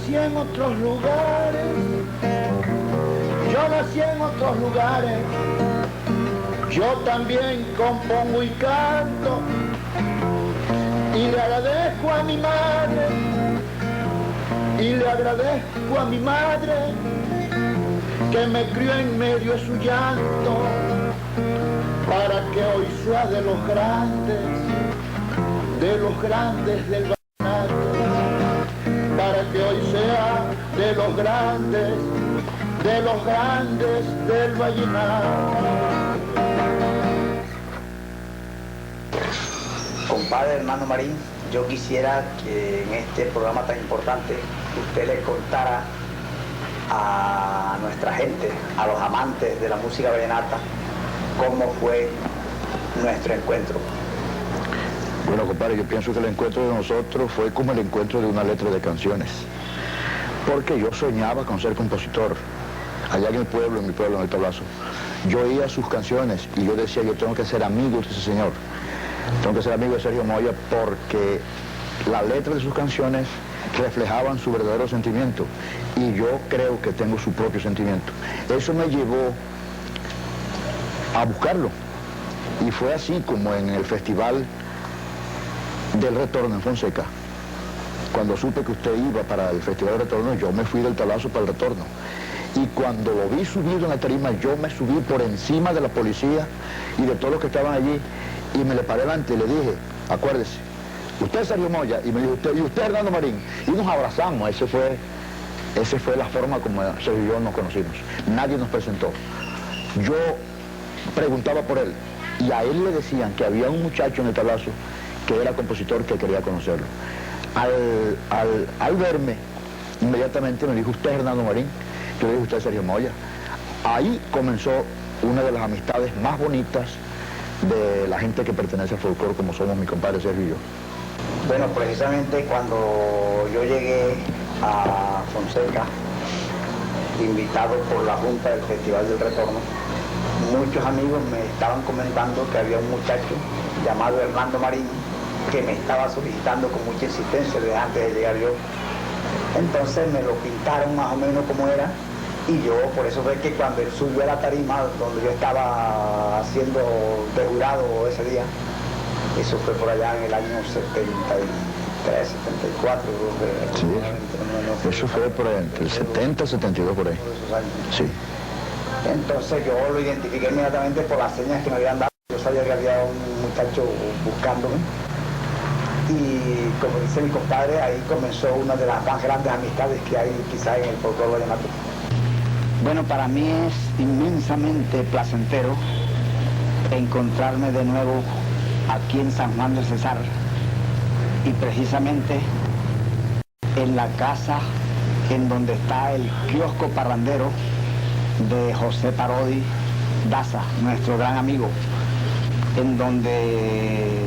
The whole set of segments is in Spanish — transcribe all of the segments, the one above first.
nací en otros lugares, yo nací en otros lugares, yo también compongo y canto, y le agradezco a mi madre, y le agradezco a mi madre, que me crió en medio de su llanto, para que hoy sea de los grandes del vallenato, para que hoy sea de los grandes del vallenato. Compadre hermano Marín, yo quisiera que en este programa tan importante usted le contara a nuestra gente, a los amantes de la música vallenata, cómo fue nuestro encuentro. Bueno, compadre, yo pienso que el encuentro de nosotros fue como el encuentro de una letra de canciones, porque yo soñaba con ser compositor, allá en mi pueblo, en el Tablazo. Yo oía sus canciones y yo decía, yo tengo que ser amigo de ese señor, tengo que ser amigo de Sergio Moya, porque la letra de sus canciones reflejaban su verdadero sentimiento, y yo creo que tengo su propio sentimiento. Eso me llevó a buscarlo, y fue así como en el Festival del Retorno en Fonseca, cuando supe que usted iba para el Festival del Retorno, yo me fui del Tablazo para el Retorno, y cuando lo vi subido en la tarima, yo me subí por encima de la policía y de todos los que estaban allí, y me le paré delante y le dije, acuérdese, usted es Sergio Moya, y me dijo, y usted Hernando Marín, y nos abrazamos. Esa fue la forma como Sergio y yo nos conocimos. Nadie nos presentó. Yo preguntaba por él, y a él le decían que había un muchacho en el Tablazo que era compositor, que quería conocerlo. Al verme, inmediatamente me dijo, usted Hernando Marín, yo le dije, usted Sergio Moya. Ahí comenzó una de las amistades más bonitas de la gente que pertenece al folclore, como somos mi compadre Sergio y yo. Bueno, precisamente cuando yo llegué a Fonseca, invitado por la Junta del Festival del Retorno, muchos amigos me estaban comentando que había un muchacho llamado Hernando Marín que me estaba solicitando con mucha insistencia desde antes de llegar yo. Entonces me lo pintaron más o menos como era, y yo, por eso fue que cuando él subió a la tarima donde yo estaba haciendo de jurado ese día, eso fue por allá en el año 73, 74, sí, eso fue por entre el 70 y 72 por ahí. Por esos años. Sí. Entonces yo lo identifiqué inmediatamente por las señas que me habían dado. Yo sabía que había un muchacho buscándome. Y como dice mi compadre, ahí comenzó una de las más grandes amistades que hay quizá en el folclore vallenato. Bueno, para mí es inmensamente placentero encontrarme de nuevo aquí en San Juan del Cesar, y precisamente en la casa en donde está el kiosco parrandero de José Parodi Daza, nuestro gran amigo, en donde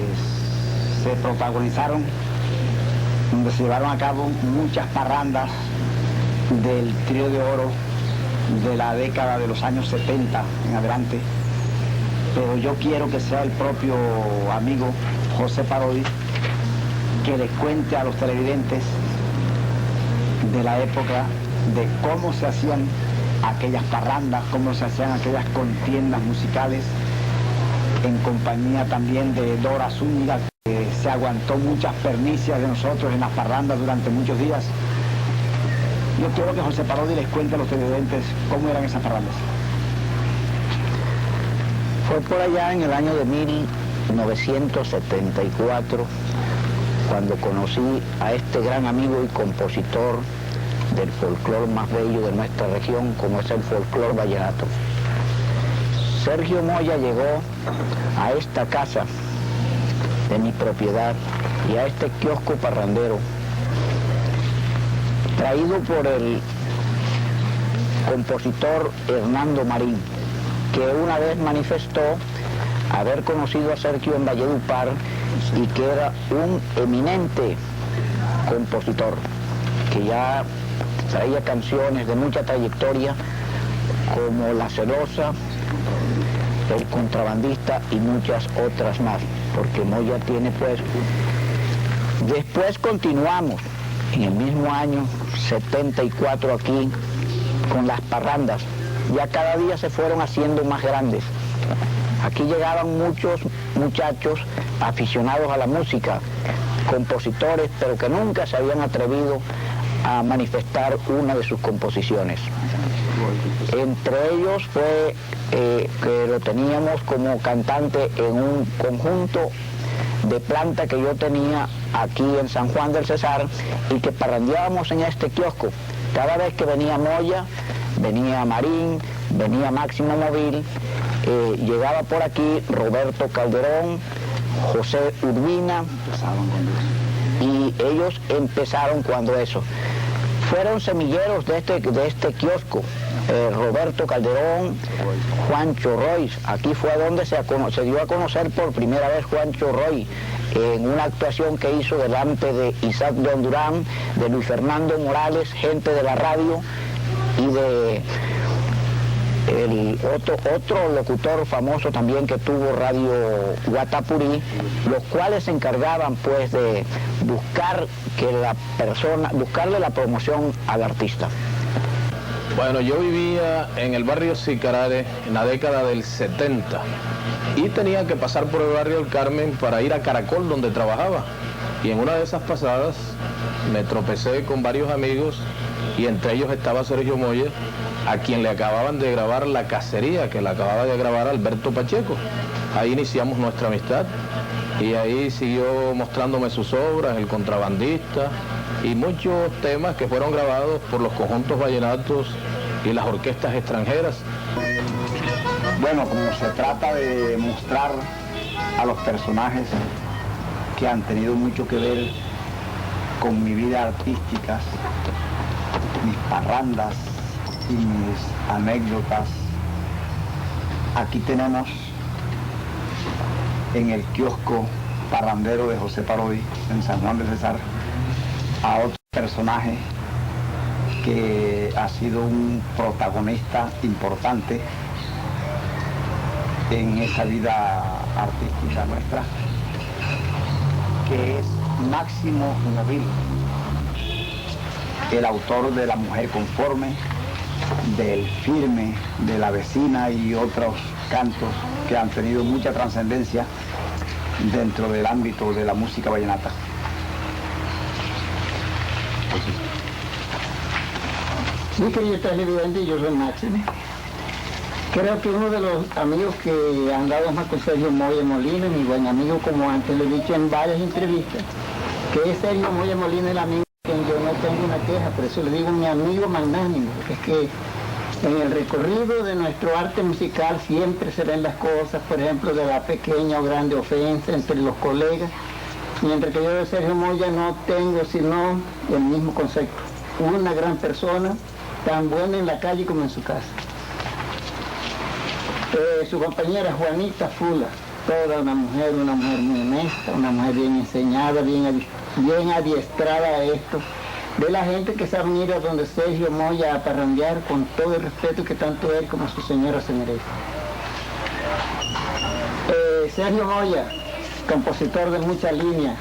se protagonizaron, donde se llevaron a cabo muchas parrandas del Trío de Oro de la década de los años 70 en adelante. Pero yo quiero que sea el propio amigo José Parodi que les cuente a los televidentes de la época de cómo se hacían aquellas parrandas, cómo se hacían aquellas contiendas musicales, en compañía también de Dora Zúñiga, que se aguantó muchas pernicias de nosotros en las parrandas durante muchos días. Yo quiero que José Parodi les cuente a los televidentes cómo eran esas parrandas. Fue por allá en el año de 1974 cuando conocí a este gran amigo y compositor del folclore más bello de nuestra región, como es el folclore vallenato. Sergio Moya llegó a esta casa de mi propiedad y a este kiosco parrandero, traído por el compositor Hernando Marín, que una vez manifestó haber conocido a Sergio en Valledupar y que era un eminente compositor, que ya traía canciones de mucha trayectoria como La Celosa, El Contrabandista y muchas otras más, porque Moya tiene pues. Después continuamos en el mismo año 74 aquí, con las parrandas, ya cada día se fueron haciendo más grandes. Aquí llegaban muchos muchachos aficionados a la música, compositores, pero que nunca se habían atrevido a manifestar una de sus composiciones. Entre ellos fue que lo teníamos como cantante en un conjunto de planta que yo tenía aquí en San Juan del Cesar y que parrandeábamos en este kiosco. Cada vez que venía Moya, venía Marín, venía Máximo Móvil, llegaba por aquí Roberto Calderón, José Urbina, y ellos empezaron cuando eso. Fueron semilleros de este kiosco, Roberto Calderón, Juancho Roy. Aquí fue donde se dio a conocer por primera vez Juancho Roy, en una actuación que hizo delante de Isaac Don Durán, de Luis Fernando Morales, gente de la radio, y de el otro locutor famoso también que tuvo Radio Guatapurí, los cuales se encargaban pues de buscarle la promoción al artista. Bueno, yo vivía en el barrio Sicarare en la década del 70 y tenía que pasar por el barrio del Carmen para ir a Caracol, donde trabajaba. Y en una de esas pasadas me tropecé con varios amigos y entre ellos estaba Sergio Moya, a quien le acababan de grabar La Cacería, que le acababa de grabar Alberto Pacheco. Ahí iniciamos nuestra amistad y ahí siguió mostrándome sus obras, El Contrabandista, y muchos temas que fueron grabados por los conjuntos vallenatos y las orquestas extranjeras. Bueno, como se trata de mostrar a los personajes que han tenido mucho que ver con mi vida artística, mis parrandas y mis anécdotas, aquí tenemos en el kiosco parrandero de José Parodi, en San Juan del Cesar, a otro personaje que ha sido un protagonista importante en esa vida artística nuestra, que es Máximo Móvil, el autor de La Mujer Conforme, del Firme, de La Vecina y otros cantos que han tenido mucha trascendencia dentro del ámbito de la música vallenata. Mi querido televidente, yo soy Máximo. Creo que uno de los amigos que han dado más con Sergio Moya Molina, mi buen amigo, como antes le he dicho en varias entrevistas, que es Sergio Moya Molina, el amigo que yo no tengo una queja, por eso le digo mi amigo magnánimo, porque es que en el recorrido de nuestro arte musical siempre se ven las cosas, por ejemplo, de la pequeña o grande ofensa entre los colegas, mientras que yo de Sergio Moya no tengo sino el mismo concepto. Una gran persona, tan buena en la calle como en su casa. Su compañera Juanita Fula, toda una mujer muy honesta, una mujer bien enseñada, bien adiestrada a esto, de la gente que sabe ir a donde Sergio Moya a parrandear con todo el respeto que tanto él como su señora se merece. Sergio Moya, compositor de muchas líneas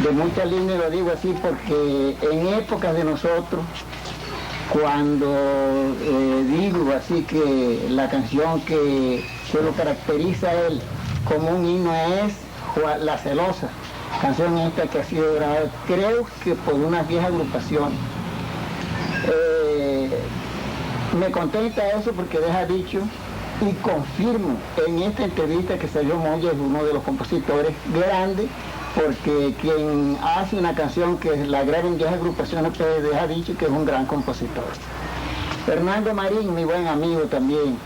lo digo así porque en épocas de nosotros, cuando digo así que la canción que lo caracteriza a él como un himno es La Celosa, canción esta que ha sido grabada, creo que por una vieja agrupación. Me contenta eso porque deja dicho y confirmo en esta entrevista que Sergio Moya es uno de los compositores grandes, porque quien hace una canción que la graba en 10 agrupaciones pues deja dicho que es un gran compositor. Fernando Marín, mi buen amigo también,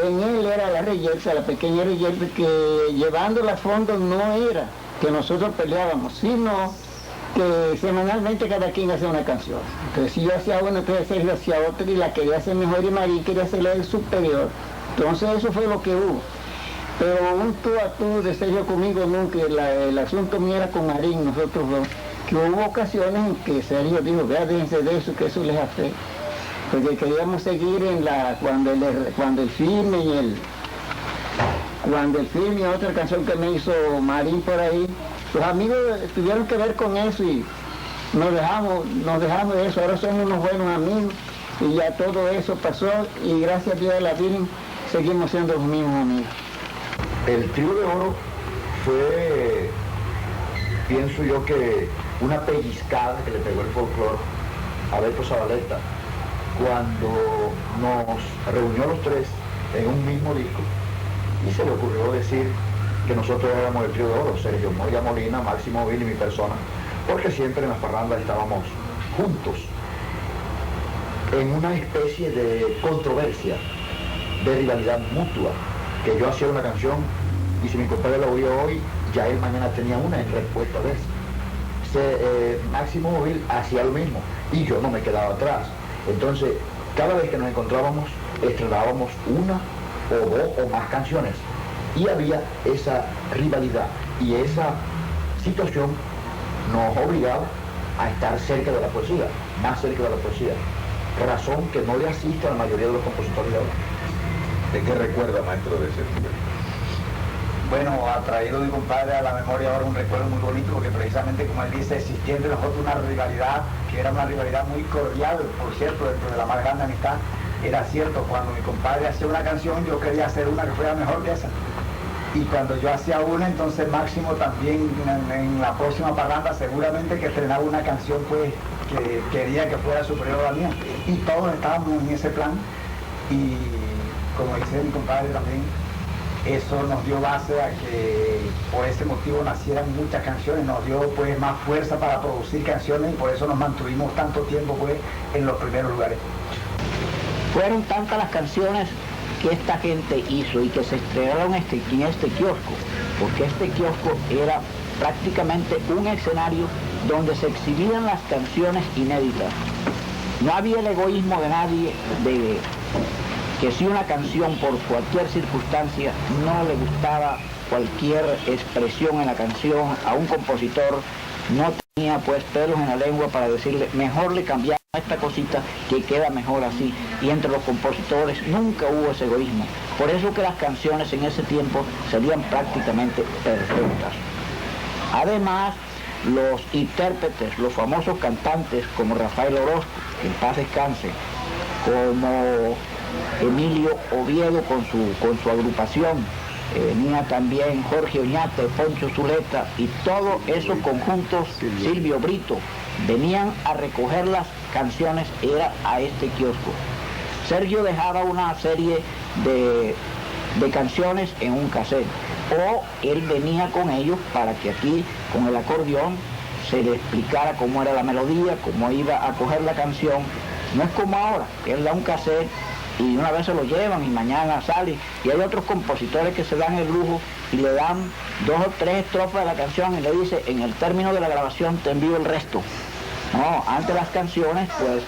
en él era la reyerza, la pequeña reyerza, que llevándola a fondo no era que nosotros peleábamos, sino que semanalmente cada quien hacía una canción. Entonces si yo hacía una, entonces Sergio hacía otra y la quería hacer mejor y Marín quería hacerla el superior. Entonces eso fue lo que hubo. Pero un tú a tú de Sergio conmigo nunca, el asunto mío era con Marín, nosotros dos, que hubo ocasiones en que Sergio dijo, vea, déjense de eso, que eso les afecta. Porque queríamos seguir en cuando el Firme y otra canción que me hizo Marín por ahí, los amigos tuvieron que ver con eso y nos dejamos de eso, ahora somos unos buenos amigos y ya todo eso pasó y gracias a Dios de la Virgen seguimos siendo los mismos amigos. El Trío de Oro fue, pienso yo, que una pellizcada que le pegó el folclore a Beto Zabaleta cuando nos reunió los tres en un mismo disco y se le ocurrió decir que nosotros éramos el Trío de Oro, Sergio Moya Molina, Máximo Vil y mi persona, porque siempre en las parrandas estábamos juntos en una especie de controversia, de rivalidad mutua, que yo hacía una canción y si mi compadre la oía hoy, ya él mañana tenía una en respuesta de eso. Máximo Vil hacía lo mismo y yo no me quedaba atrás. Entonces, cada vez que nos encontrábamos, estrenábamos una o dos o más canciones y había esa rivalidad y esa situación nos obligaba a estar cerca de la poesía, más cerca de la poesía, razón que no le asiste a la mayoría de los compositores de ahora. ¿De qué recuerda, maestro, de ese tiempo? Bueno, ha traído mi compadre a la memoria ahora un recuerdo muy bonito, porque precisamente, como él dice, existía entre nosotros una rivalidad, que era una rivalidad muy cordial, por cierto, dentro de la más grande amistad. Era cierto, cuando mi compadre hacía una canción, yo quería hacer una que fuera mejor que esa. Y cuando yo hacía una, entonces Máximo también en la próxima parranda seguramente que estrenaba una canción pues que quería que fuera superior a la mía. Y todos estábamos en ese plan. Y como dice mi compadre también, eso nos dio base a que por ese motivo nacieran muchas canciones, nos dio pues más fuerza para producir canciones y por eso nos mantuvimos tanto tiempo pues en los primeros lugares. Fueron tantas las canciones que esta gente hizo y que se estrenaron en este kiosco, porque este kiosco era prácticamente un escenario donde se exhibían las canciones inéditas. No había el egoísmo de nadie de que si una canción por cualquier circunstancia no le gustaba cualquier expresión en la canción a un compositor, no tenía pues pelos en la lengua para decirle mejor le cambiamos esta cosita que queda mejor así. Y entre los compositores nunca hubo ese egoísmo. Por eso que las canciones en ese tiempo salían prácticamente perfectas. Además, los intérpretes, los famosos cantantes como Rafael Orozco, que en paz descanse, como Emilio Oviedo con su agrupación, venía también Jorge Oñate, Poncho Zuleta y todos esos conjuntos, Silvio Brito, venían a recoger las canciones, era a este kiosco. Sergio dejaba una serie de canciones en un cassette, o él venía con ellos para que aquí, con el acordeón, se le explicara cómo era la melodía, cómo iba a coger la canción. No es como ahora, que él da un cassette y una vez se lo llevan y mañana sale. Y hay otros compositores que se dan el lujo y le dan 2 o 3 estrofas de la canción y le dice, en el término de la grabación te envío el resto. No, antes las canciones pues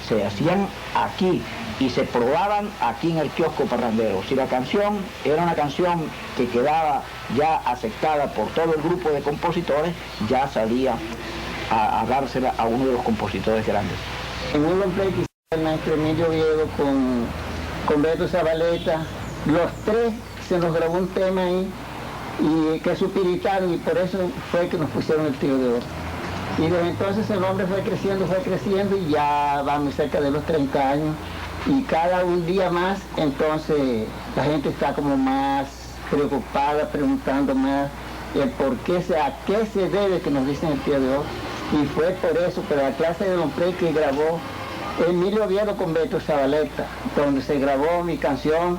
se hacían aquí y se probaban aquí en el kiosco parrandero. Si la canción era una canción que quedaba ya aceptada por todo el grupo de compositores, ya salía a dársela a uno de los compositores grandes. En un long play que hizo el maestro Emilio Oviedo con Beto Zabaleta, los tres se nos grabó un tema ahí y que supiritaron y por eso fue que nos pusieron el Trío de Oro. Y desde entonces el hombre fue creciendo y ya va muy cerca de los 30 años y cada un día más entonces la gente está como más preocupada, preguntando más el por qué, a qué se debe que nos dicen el Trío de Oro. Y fue por eso, pero la clase de long play que grabó Emilio Oviedo con Beto Zabaleta, donde se grabó mi canción,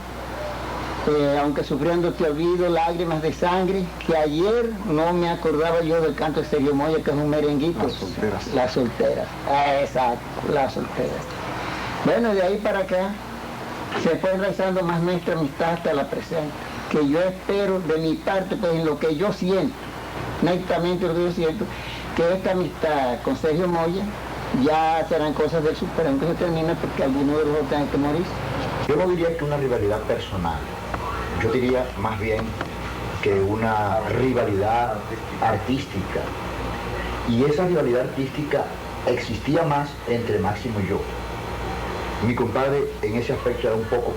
aunque sufriendo te olvido, lágrimas de sangre, que ayer no me acordaba yo del canto de Sergio Moya, que es un merenguito. Las solteras. Las solteras. Exacto, las solteras. Bueno, de ahí para acá se fue enraizando más nuestra amistad hasta la presente, que yo espero de mi parte, pues en lo que yo siento, netamente lo que yo siento, que esta amistad con Sergio Moya ya serán cosas del superán que se termina porque alguno de los dos tenga que morir. Yo no diría que una rivalidad personal, yo diría más bien que una rivalidad artística. Y esa rivalidad artística existía más entre Máximo y yo. Mi compadre en ese aspecto era un poco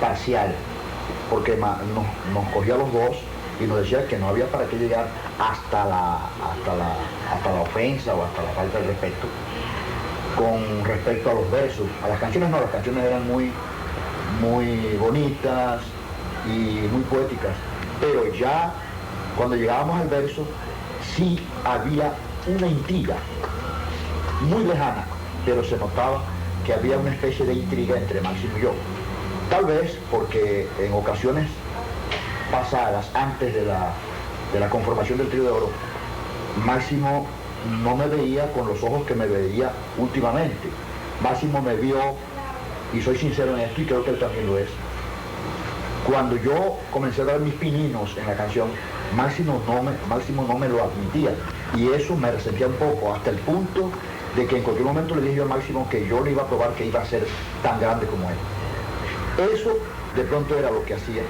parcial, porque nos cogía a los dos y nos decía que no había para qué llegar hasta la ofensa o hasta la falta de respeto con respecto a los versos. A las canciones no, las canciones eran muy bonitas y muy poéticas, pero ya cuando llegábamos al verso sí había una intriga muy lejana, pero se notaba que había una especie de intriga entre Máximo y yo. Tal vez porque en ocasiones pasadas, antes de la conformación del Trío de Oro, Máximo no me veía con los ojos que me veía últimamente. Máximo me vio, y soy sincero en esto y creo que él también lo es, cuando yo comencé a dar mis pininos en la canción, Máximo no me lo admitía, y eso me resentía un poco, hasta el punto de que en cualquier momento le dije yo a Máximo que yo le iba a probar que iba a ser tan grande como él. Eso de pronto era lo que hacía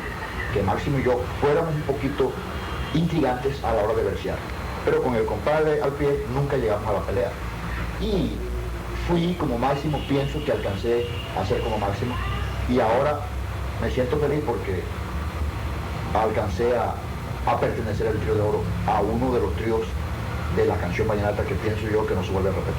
que Máximo y yo fuéramos un poquito intrigantes a la hora de versear, pero con el compadre al pie nunca llegamos a la pelea. Y fui como Máximo, pienso que alcancé a ser como Máximo, y ahora me siento feliz porque alcancé a pertenecer al Trío de Oro, a uno de los tríos de la canción vallenata que pienso yo que no se vuelve a repetir.